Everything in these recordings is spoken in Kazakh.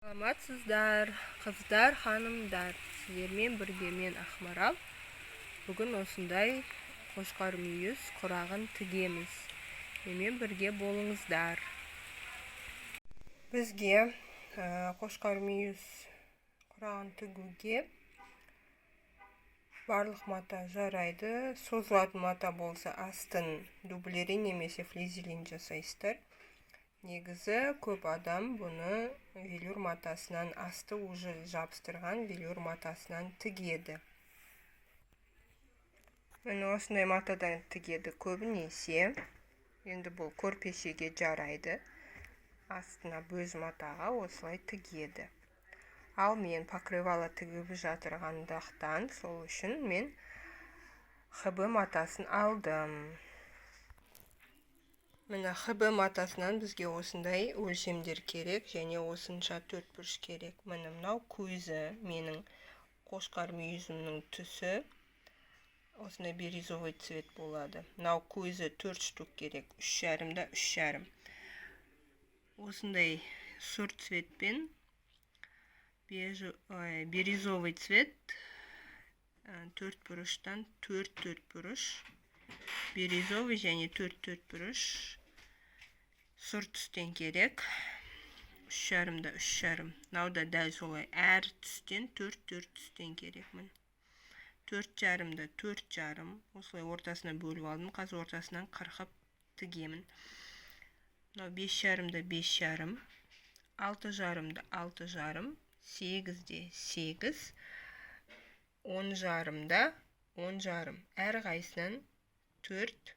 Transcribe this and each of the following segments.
Саламатсыздар, қыздар, ханымдар. Сіздермен бірге мен Ақмарал. Бүгін осындай қошқар мүйіз құрағын тігеміз. Менімен бірге болыңыздар. Бізге қошқар мүйіз құрағын тігуге барлық мата жарайды. Созылатын мата болса астын дублерин немесе флизелин жасайсыздар. Негізі көп адам бұны велюр матасынан, асты уже жабыстырған велюр матасынан тігеді. Міне осындай матадан тігеді көбінесе. Енді бұл көрпешеге жарайды. Астына бөз матаға осылай тігеді. Ал мен покрывало тігіп жатырғандықтан, сол үшін мен ХБ матасын алдым. Міне ХБ матасынан бізге осындай өлшемдер керек, және осынша 4 бұрыш керек. Міне мынау көзі, менің қошқар мүйізімнің түсі. Осындай бирюзовый цвет болады. Мынау көзі 4 штук керек, 3,5-да 3,5. Осындай сұр цветпен бирюзовый цвет 4 бұрыштан 4 бұрыш. Бирюзовый және 4 бұрыш. Сұр түстен керек. 3,5-да 3,5. Науда дәл солай әр түстен 4 түстен керек. 4,5-да 4,5. Осылай ортасына бөліп алдым. Қазір ортасынан қырқып тігемін. 5,5-да 5,5. 6,5-да 6,5. 8-де 8. 10,5-да 10,5. Әр қайсынан 4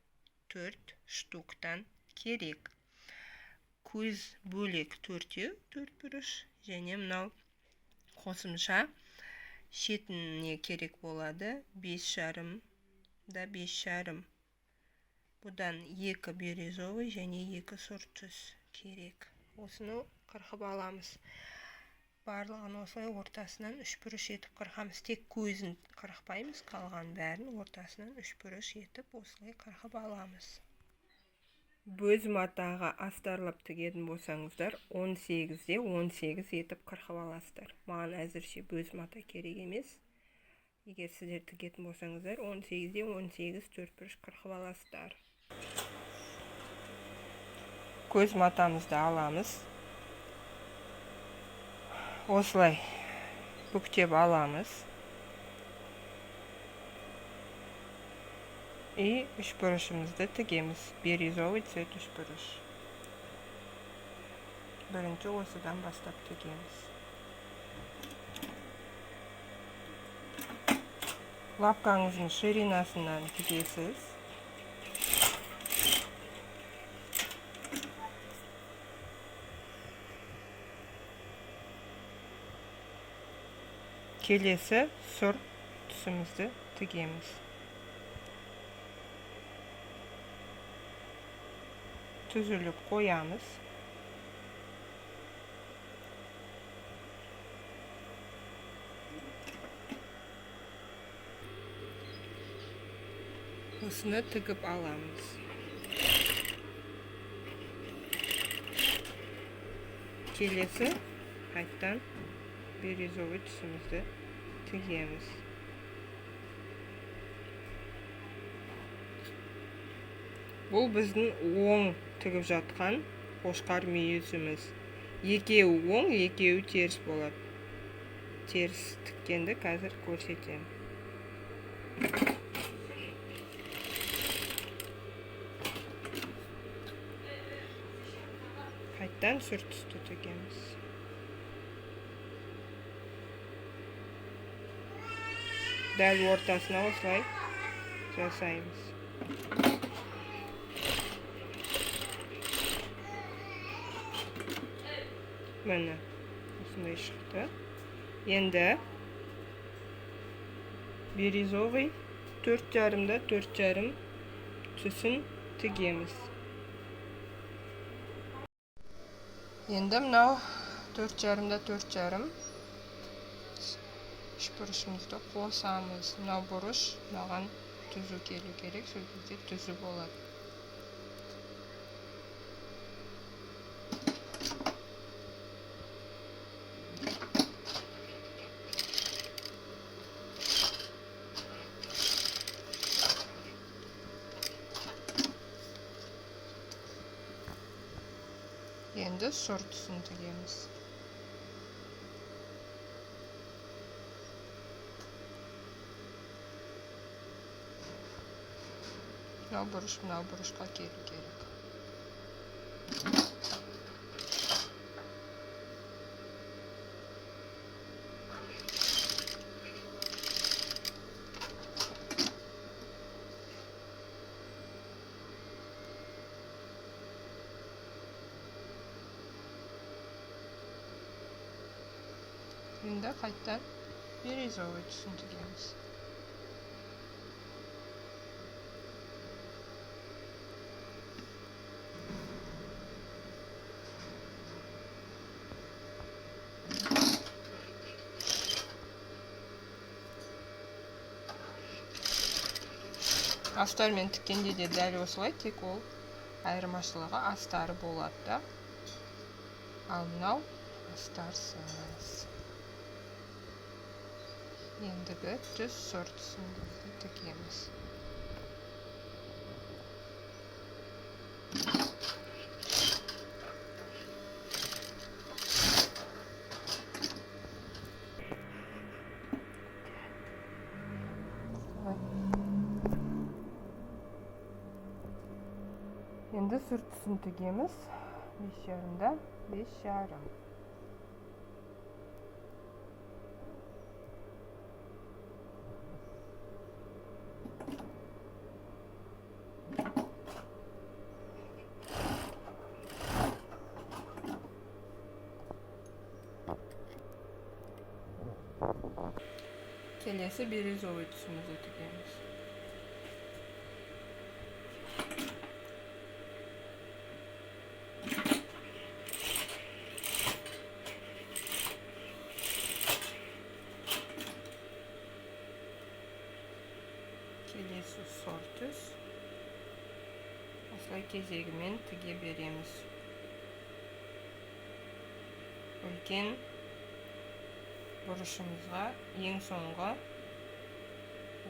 штуктан керек. Көз бөлек 4 бұрыш, және мынау қосымша шетіне керек болады 5,5-да 5,5. Бұдан 2 бирюзовый және 2 сұр түс керек. Осыны қырқып аламыз. Барлығын осылай ортасынан 3 бұрыш етіп қырқамыз. Тек көзін қырқпаймыз, қалған бәрін ортасынан 3 бұрыш етіп осылай қырқып аламыз. Бөз матаға астарлап тігетін болсаңыздар, 18-де 18 етіп қырқып аласыздар. Маған әзірше бөз мата керек емес. Егер сіздер тігетін болсаңыздар, 18-де 18 4 бұрыш қырқып аласыздар. Көз матамызды аламыз. Осылай бүктеп аламыз. И 3 бұрышымызды тігеміз. Бирюзовый цвет 3 бұрыш. Бірінші осыдан бастап тігеміз. Лапкаңыздың ширинасынан тігесіз. Келесі сұр түсімізді тігеміз. Түзіліп қоямыз. Осыны тігіп аламыз. Келесі қайттан бирюзовый түсімізді тігеміз. Бұл біздің оң тігіп жатқан қошқар мүйізіміз. Екеуі оң, екеуі теріс болады. Теріс тіккенді қазір көрсетемін. Қайттан сұр түсті тігеміз. Дәл ортасына осылай жасаймыз. Міне, осындай шықты. Енді бирюзовый 4,5-да 4,5 түсін тігеміз. Енді мынау 4,5-да 4,5 3 бұрышымызды қосамыз. Мынау бұрыш маған түзу келу керек, сол кезде түзу болады. Endi shortusini tugaymiz. Mınau buruşqa kelu kerak. Endi qaytadan birizovoy tusini tugaymiz. Астармен тіккенде де дәл осылай, тек ол айырмашылығы астары болады да. Ал мынау астарсыз. Ендігі түс сортысын тігеміз. Енді сұртысын тігеміз. 5,5-да 5,5. Келесі бирюзовый түсімізді тігеміз. Келесі сортүс. Осылай кезегімен тіге береміз. Үлкен бұрышымызға ең соңғы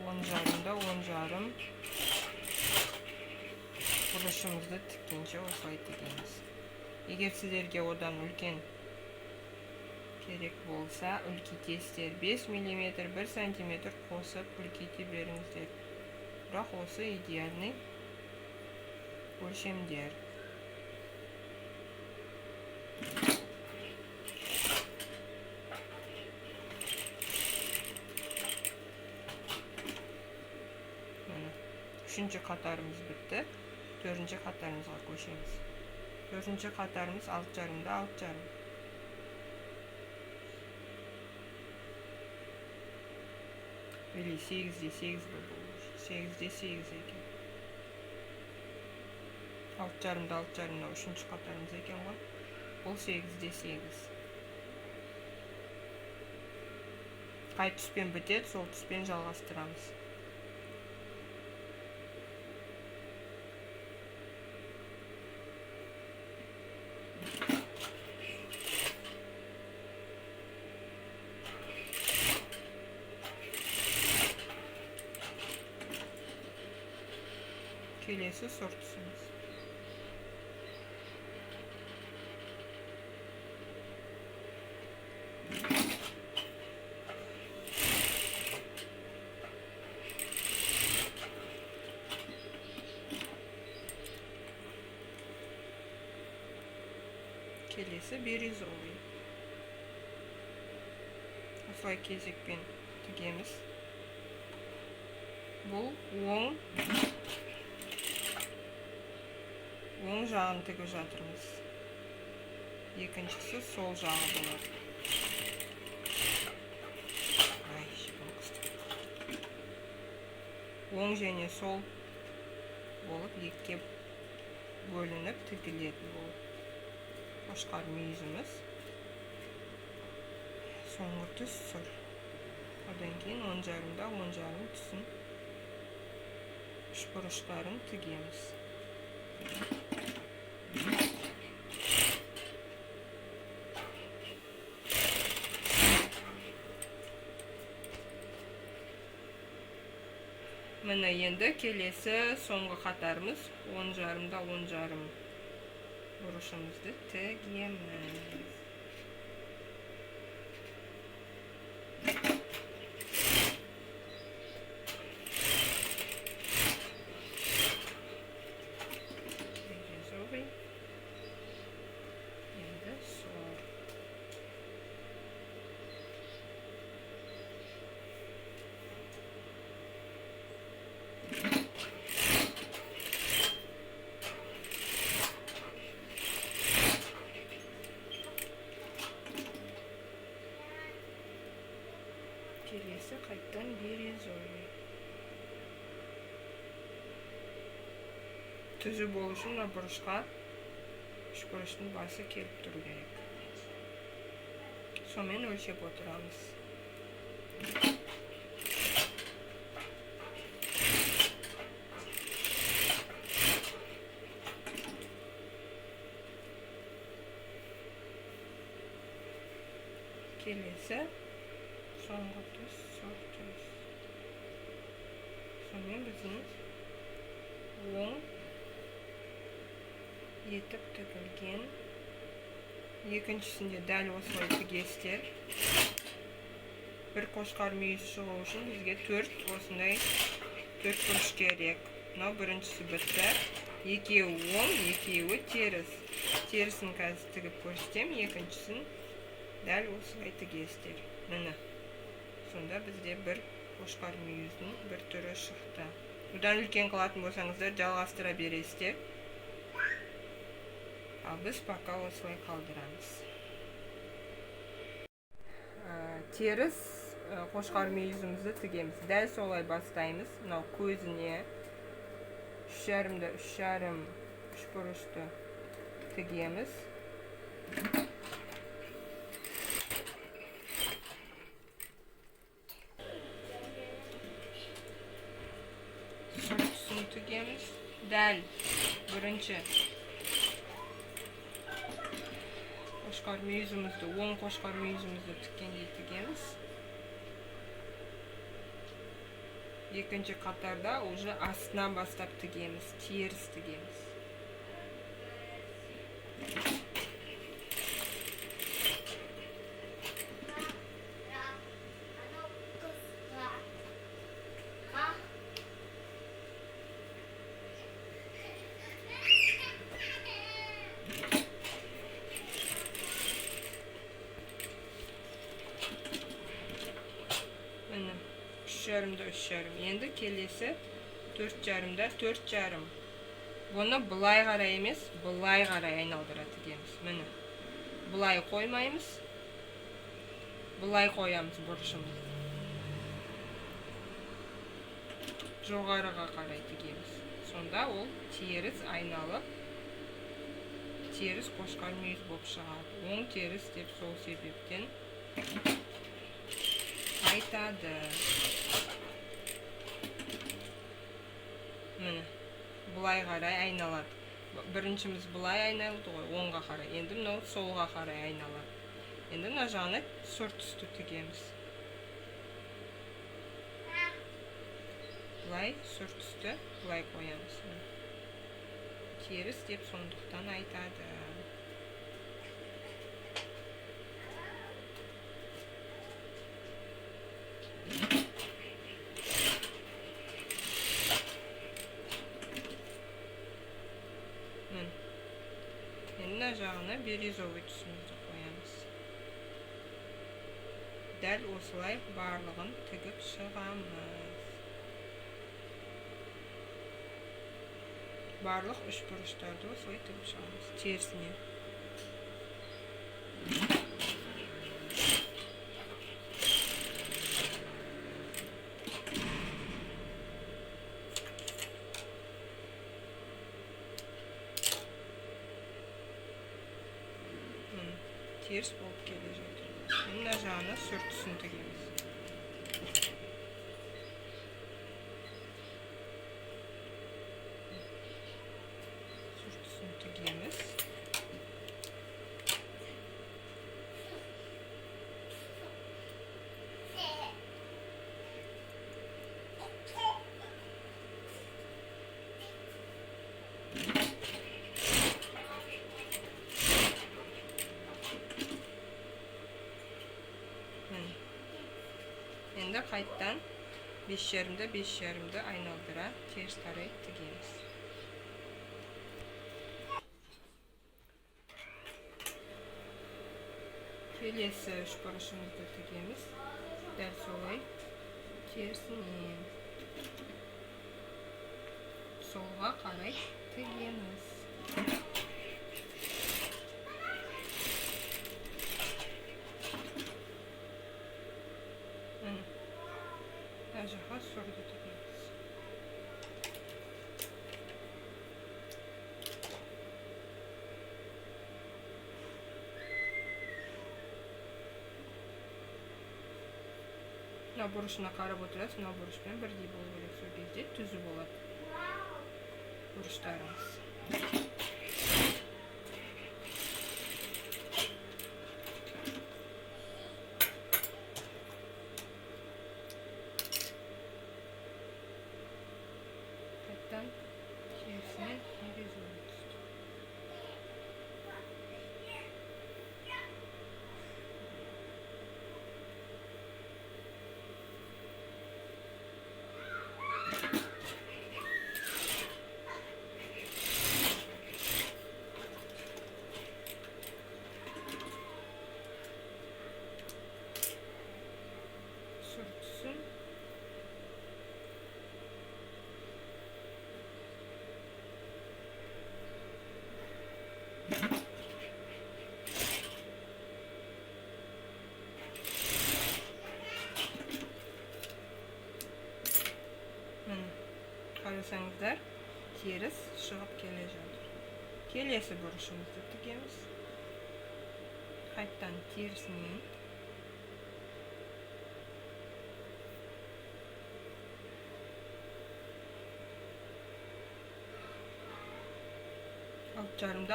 10,5-да 10,5 бұрышымызды тіккенше осылай тігеміз. Егер сіздерге одан үлкен керек болса, үлкейтесіздер. 5 мм 1 см қосып үлкейте беріңіздер. Бірақ осы идеальный өлшемдер. Үшінші қатарымыз бітті. Төртінші қатарымызға көшеміз. Төртінші қатарымыз 6,5-да 6,5. Или 8-де 8 болу. 8-де 8 екен. 6,5-да 6,5 үшінші қатарымыз екен ғой. Бұл 8-де 8. Қай түспен бітеді, сол түспен жалғастырамыз. Келесі сортысымыз. Келесі бирюзовый. Осылай кезекпен тігеміз. Бұл оң жағын тігіп жатырмыз. Екіншісі сол жағы болады. Оң және сол болып екіге бөлініп тігіледі болып. Қошқар мүйізіміз. Соңғы түс сұр. Одан кейін 10,5-да 10,5 түсін үшбұрыштарын тігеміз. Міне енді келесі соңғы қатарымыз 10,5-да 10,5 buruşumuzni tigamiz. Бирюзовый. Endi sol. Kelesi qaytadan birizoviy. Tuzuk bo'lishi uchun burishga uchburishning basi kelib turishi kerak. So'men o'lchab o'tiramiz. Kelesi so'nggi tuz, so'q tuz. So'men bizning o'ng yetib tugilgan ikkinchisini dal o'smay tugasizlar. Bir qo'shqar muyuz shig'i uchun bizga 4 o'snday 4 burish kerak. Mana birinchisi bitta, ikkovi o'ng, ikkovi ters. Tersini hozir tigib ko'rsatdim, ikkinchisini dal o'smay tugasizlar. Mana. Sonda bizga bir qo'shqar muyuzning bir turi chiqdi. Bundan ulkan qilатын bo'lsangizlar, jalg'ashtira berasizlar. Biz пока осылай qoldiramiz. Ters qo'shqar muyuzimizni tigamiz. Dal solay bastaymiz. Mana ko'zini 3,5 da 3,5 uchburishda tigamiz. So'rtusini tigamiz. Dal birinchi qo'shqar muyuzimizni, o'ng qo'shqar muyuzimizni tikkanga tigamiz. Ikkinchi qatorda уже astdan boshlab tigamiz, ters tigamiz. Mana 3,5 da 3,5. Endi kelesi 4,5 da 4,5. Buni bulay qaray emas, bulay qaray aylantirib tigamiz. Mana. Bulay qo'ymaymiz. Bulay qo'yamiz burishimizni. Jo'g'ariga qaray tigamiz. Sonda u ters aylanib ters qo'shqar muyuz bo'lib chiqadi. O'ng ters deb sol sebepdan aytadi. Mana bulay qaray aylanadi. Birinchimiz bulay aylanadi, o'ngga qaray. Endi mana solga qaray aylanadi. Endi najani so'rtusda tigamiz. Bulay so'rtusda bulay qo'yamiz. Ters deb sondiqdan aytadi. Endi najag'ini birizoviy tusimizni qo'yamiz. Dal o'slay barlig'ini tigib chiqamiz. Barliq uchburishlarda o'slay tigib chiqamiz. Tersini. Ters bo'lib keladi. Endi najani so'rtusini tigamiz. So'rtusini tigamiz. Endi qaytadan 5,5 aynoldira ters qaray tigamiz. Kelesi uch burishimizni tigamiz. Dal solay tersini solga qaray tigamiz. Ajaqa surdi tigamiz. Burishini qarab o'tirasiz, burish bilan birdek bo'laveradi. So'zingizda tuzib bo'ladi. Burishlarimiz. Qaytadan tersini yeriz. Sürtsün. Qarasangizlar, ters shiqib kelayotir. Kelesi burishimizni tigamiz. Qaytadan tersini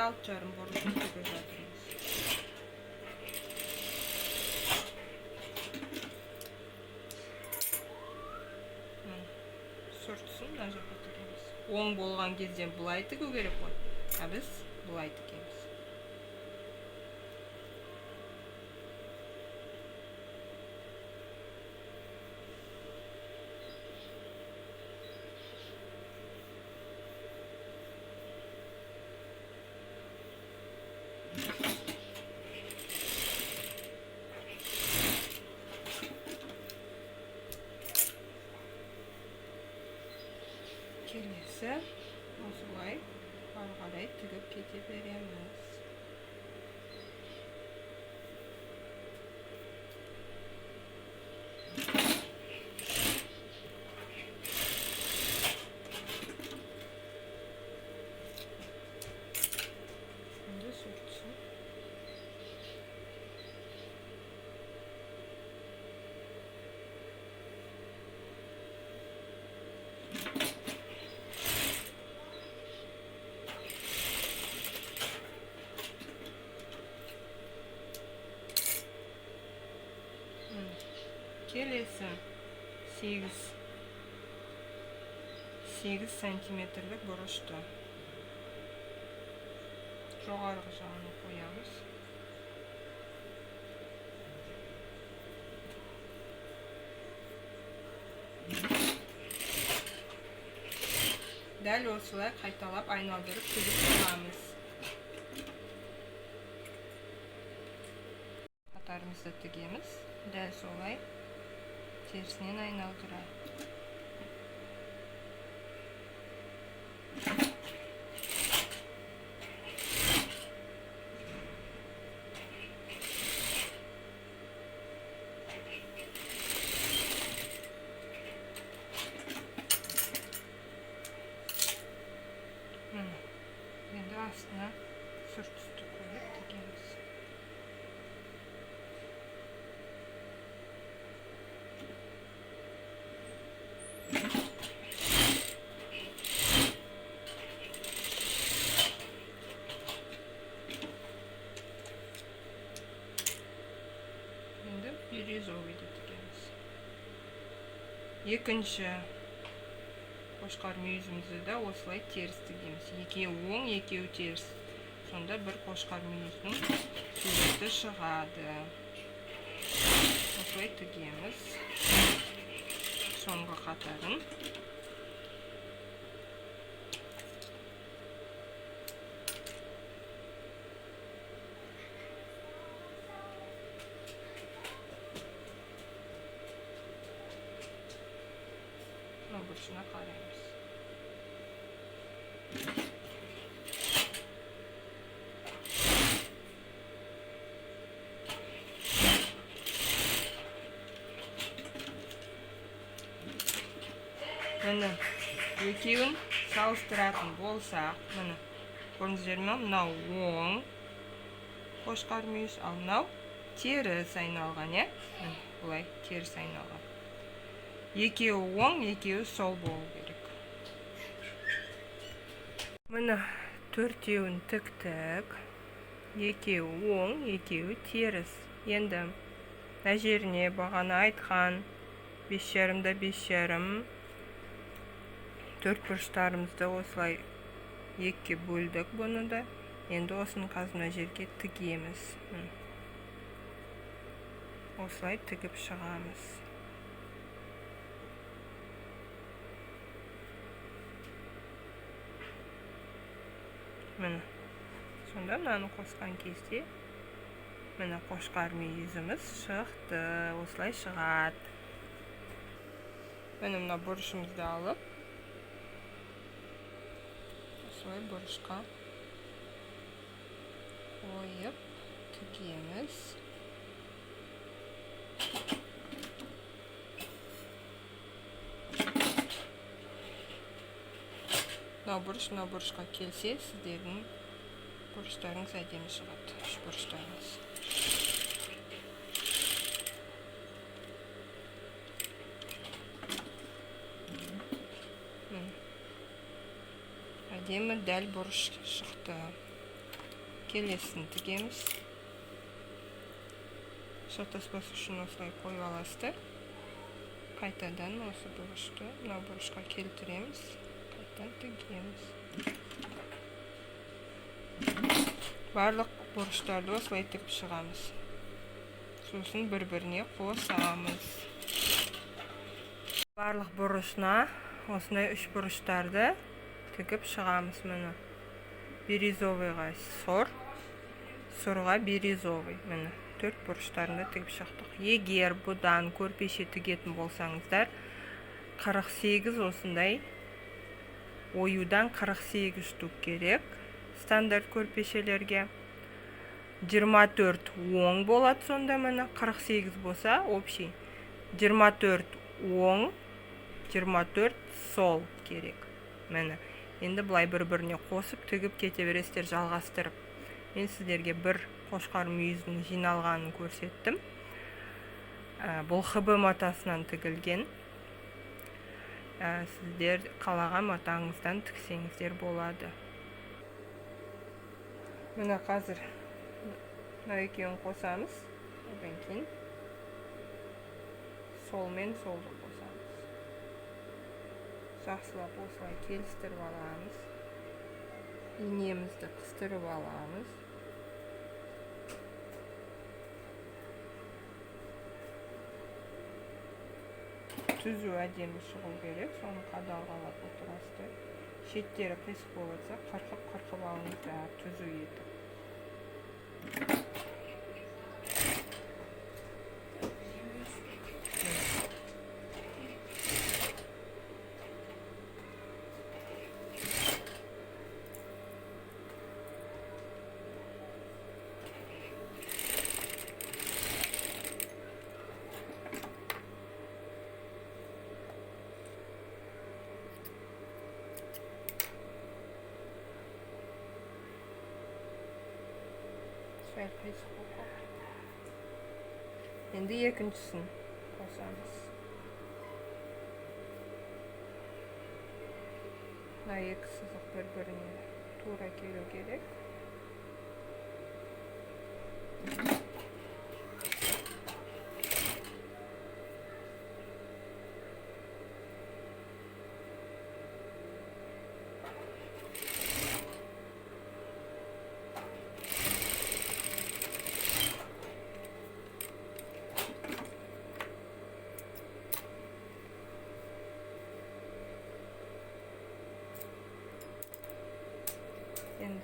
alt yarım burishni tigamiz. Sürtsün, ajaqa tigamiz. O'ng bo'lgan кезде былай тигу керек qoi. A biz былай tigamiz. Kelesi osılay qarqaray tigib ketaveramiz. Şimdi sürtsün. Kelesi 8 santimetrlik burishdi. Jo'g'org'i jag'ini qo'yamiz. Dal o'silay qaytalab aylantirib tugib olamiz. Qatarimizni tigamiz. Dal solay tersini aylantirib. Endi aslına sırt üstü koyup tigamiz. Endi biryo'zoviyda tigamiz. Ikkinchi qo'shqarma yuzimizda o'silay ters tigamiz. Ikkovi o'ng, ikkovi ters. Sonda bir qo'shqarma yuzning surati chiqadi. O'silay tigamiz. so'nggi qatorin. Mana burchini qaraymiz. Mana ikkovini solishtiradigan bo'lsak, mana ko'rdingizlarmi? Mынау o'ng qo'shqar muyuz, al mынау ters ayналgan, ya. Mana bulay ters ayналgan. Екеуі o'ng, екеуі sol болу керек. Mana төртеуін тіктік. Екеуі o'ng, екеуі теріс. Енді мына жеріне бағана айтқан 5,5-да 5,5 төрт бұрыштарымызды осылай екіге бөлдік бұны да. Енді осының қазір мына жерге тігеміз. Осылай тігіп шығамыз. Міне. Сонда мынаны қосқан кезде міне қошқар мүйізіміз шықты. Осылай шығады. Міне мына бұрышымызды алып, осылай бұрышқа қойып тігеміз. Мына бұрышқа келсе, сіздердің бұрыштарыңыз әдемі шығады. Үш бұрыштарыңыз. Әдемі дәл бұрыш шықты. Келесін тігеміз. Шатаспас үшін осылай қойып аласыздар. Қайтадан осы бұрышты мына бұрышқа келтіреміз. Қайтадан тігеміз. Барлық бұрыштарды осылай тігіп шығамыз. Сосын бір-біріне қосамыз. Барлық бұрышына осындай үш бұрыштарды тігіп шығамыз. Міне бирюзовыйға сор, сорға бирюзовый. Міне төрт бұрыштарында тігіп шықтық. Егер бұдан көрпеше тігетін болсаңыздар, 48 осындай оюдан 48 штук керек. Стандарт көрпешелерге 24 оң болады, сонда міне 48 болса общий 24 оң, 24 сол керек. Міне енді бұлай бір-біріне қосып тігіп кете бересіздер, жалғастырып. Мен сіздерге бір қошқар мүйіздің жиналғанын көрсеттім. Бұл ХБ матасынан тігілген. Сіздер қалаған матаңыздан тіксеңіздер болады. Міне қазір мына екеуін қосамыз. Одан кейін сол мен солды қосамыз. Жақсылап осылай келістіріп аламыз. Инемізді қыстырып аламыз. Түзу әдемі шығу керек, соны қадағалап отырасыздар. Шеттері қисық болса, қырқып алыңыздар, түзу етіп. Енді екіншісін қосамыз. Мына екі сызық бір-біріне тура келу керек.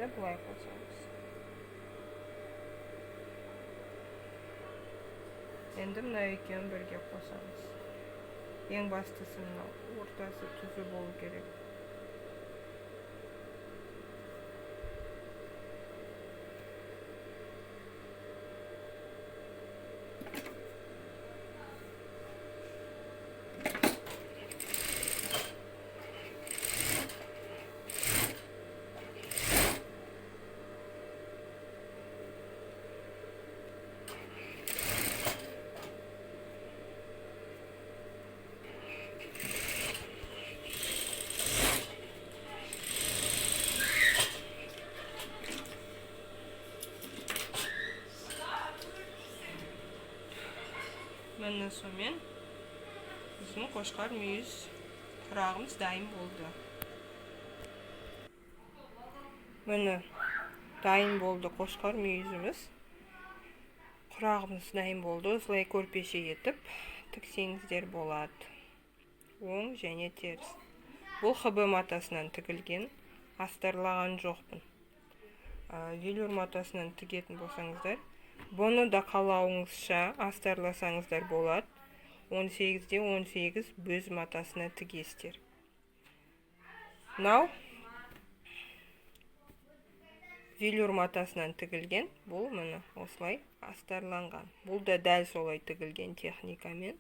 да былай қосамыз. Енді мына екеуін бірге қосамыз. Ең бастысы мынау ортасы түзу болу керек. Міне сонымен біздің қошқар мүйіз құрағымыз дайын болды. Міне дайын болды қошқар мүйізіміз. Құрағымыз дайын болды. Осылай көрпеше етіп тіксеңіздер болады. Оң және теріс. Бұл ХБ матасынан тігілген. Астарлаған жоқпын. Велюр матасынан тігетін болсаңыздар, бұны да қалауыңызша астарласаңыздар болады. 18-де 18 бөз матасына тігесіздер. Мынау велюр матасынан тігілген. Бұл міне осылай астарланған. Бұл да дәл солай тігілген техникамен.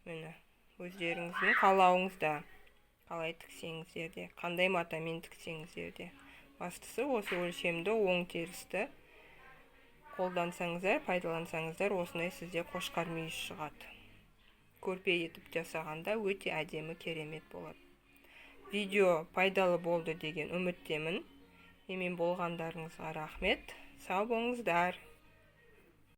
Міне өздеріңіздің қалауыңызда қалай тіксеңіздер де, қандай матамен тіксеңіздер де. Бастысы осы өлшемді оң терісті қолдансаңыздар, пайдалансаңыздар, осындай сізде қошқар мүйіз шығады. Көрпе етіп жасағанда өте әдемі, керемет болады. Видео пайдалы болды деген үміттемін. Менімен болғандарыңызға рахмет. Сау болыңыздар.